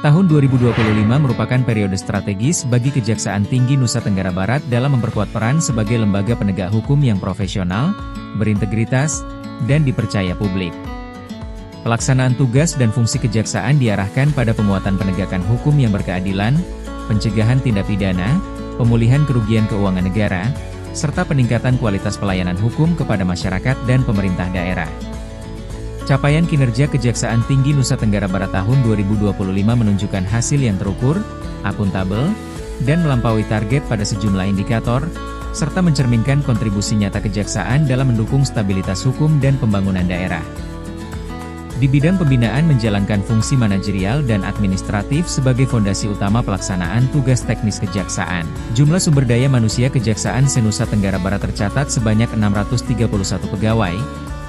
Tahun 2025 merupakan periode strategis bagi Kejaksaan Tinggi Nusa Tenggara Barat dalam memperkuat peran sebagai lembaga penegak hukum yang profesional, berintegritas, dan dipercaya publik. Pelaksanaan tugas dan fungsi kejaksaan diarahkan pada penguatan penegakan hukum yang berkeadilan, pencegahan tindak pidana, pemulihan kerugian keuangan negara, serta peningkatan kualitas pelayanan hukum kepada masyarakat dan pemerintah daerah. Capaian kinerja Kejaksaan Tinggi Nusa Tenggara Barat tahun 2025 menunjukkan hasil yang terukur, akuntabel, dan melampaui target pada sejumlah indikator, serta mencerminkan kontribusi nyata kejaksaan dalam mendukung stabilitas hukum dan pembangunan daerah. Di bidang pembinaan menjalankan fungsi manajerial dan administratif sebagai fondasi utama pelaksanaan tugas teknis kejaksaan. Jumlah sumber daya manusia Kejaksaan se-Nusa Tenggara Barat tercatat sebanyak 631 pegawai,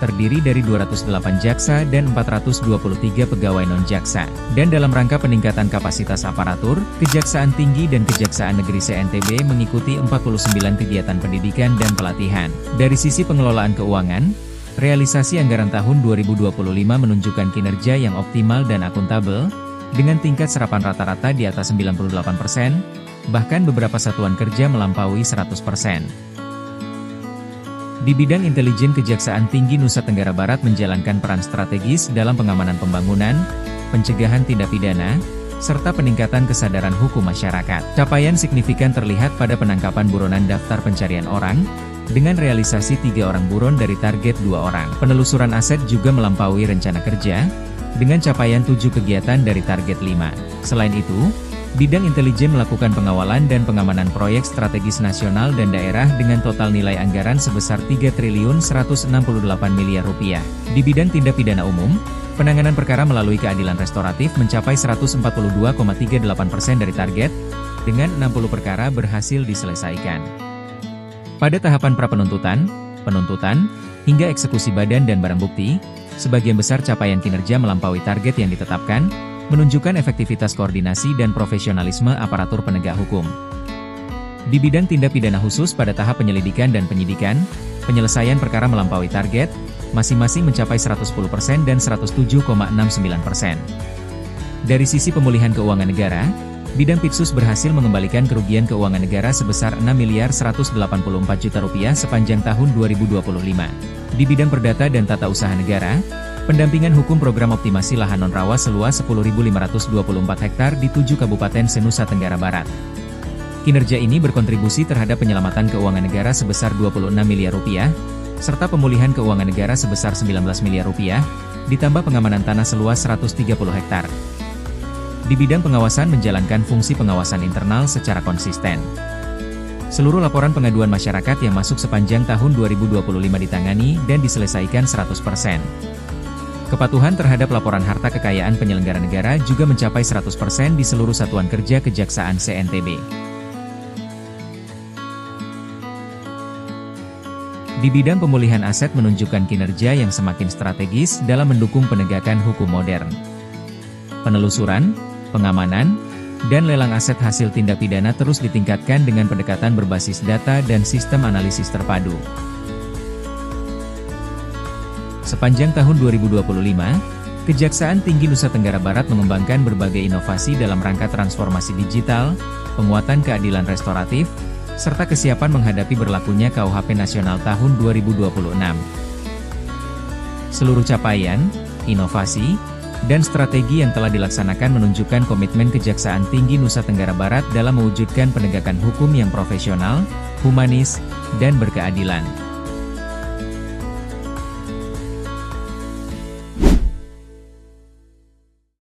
terdiri dari 208 jaksa dan 423 pegawai non-jaksa. Dan dalam rangka peningkatan kapasitas aparatur, Kejaksaan Tinggi dan Kejaksaan Negeri CNTB mengikuti 49 kegiatan pendidikan dan pelatihan. Dari sisi pengelolaan keuangan, realisasi anggaran tahun 2025 menunjukkan kinerja yang optimal dan akuntabel, dengan tingkat serapan rata-rata di atas 98%, bahkan beberapa satuan kerja melampaui 100%. Di bidang intelijen Kejaksaan Tinggi Nusa Tenggara Barat menjalankan peran strategis dalam pengamanan pembangunan, pencegahan tindak pidana, serta peningkatan kesadaran hukum masyarakat. Capaian signifikan terlihat pada penangkapan buronan daftar pencarian orang, dengan realisasi 3 orang buron dari target 2 orang. Penelusuran aset juga melampaui rencana kerja, dengan capaian 7 kegiatan dari target 5. Selain itu, bidang intelijen melakukan pengawalan dan pengamanan proyek strategis nasional dan daerah dengan total nilai anggaran sebesar Rp3.168 miliar. Di bidang tindak pidana umum, penanganan perkara melalui keadilan restoratif mencapai 142,38% dari target, dengan 60 perkara berhasil diselesaikan. Pada tahapan prapenuntutan, penuntutan, hingga eksekusi badan dan barang bukti, sebagian besar capaian kinerja melampaui target yang ditetapkan, menunjukkan efektivitas koordinasi dan profesionalisme aparatur penegak hukum. Di bidang tindak pidana khusus pada tahap penyelidikan dan penyidikan, penyelesaian perkara melampaui target, masing-masing mencapai 110% dan 107,69%. Dari sisi pemulihan keuangan negara, bidang Pipsus berhasil mengembalikan kerugian keuangan negara sebesar Rp6.184 juta sepanjang tahun 2025. Di bidang perdata dan tata usaha negara, pendampingan hukum program optimasi lahan non-rawa seluas 10.524 hektar di 7 kabupaten se-Nusa Tenggara Barat. Kinerja ini berkontribusi terhadap penyelamatan keuangan negara sebesar Rp26 miliar, serta pemulihan keuangan negara sebesar Rp19 miliar, ditambah pengamanan tanah seluas 130 hektar. Di bidang pengawasan menjalankan fungsi pengawasan internal secara konsisten. Seluruh laporan pengaduan masyarakat yang masuk sepanjang tahun 2025 ditangani dan diselesaikan 100%. Kepatuhan terhadap laporan harta kekayaan penyelenggara negara juga mencapai 100% di seluruh satuan kerja Kejaksaan CNTB. Di bidang pemulihan aset menunjukkan kinerja yang semakin strategis dalam mendukung penegakan hukum modern. Penelusuran, pengamanan, dan lelang aset hasil tindak pidana terus ditingkatkan dengan pendekatan berbasis data dan sistem analisis terpadu. Sepanjang tahun 2025, Kejaksaan Tinggi Nusa Tenggara Barat mengembangkan berbagai inovasi dalam rangka transformasi digital, penguatan keadilan restoratif, serta kesiapan menghadapi berlakunya KUHP Nasional tahun 2026. Seluruh capaian, inovasi, dan strategi yang telah dilaksanakan menunjukkan komitmen Kejaksaan Tinggi Nusa Tenggara Barat dalam mewujudkan penegakan hukum yang profesional, humanis, dan berkeadilan.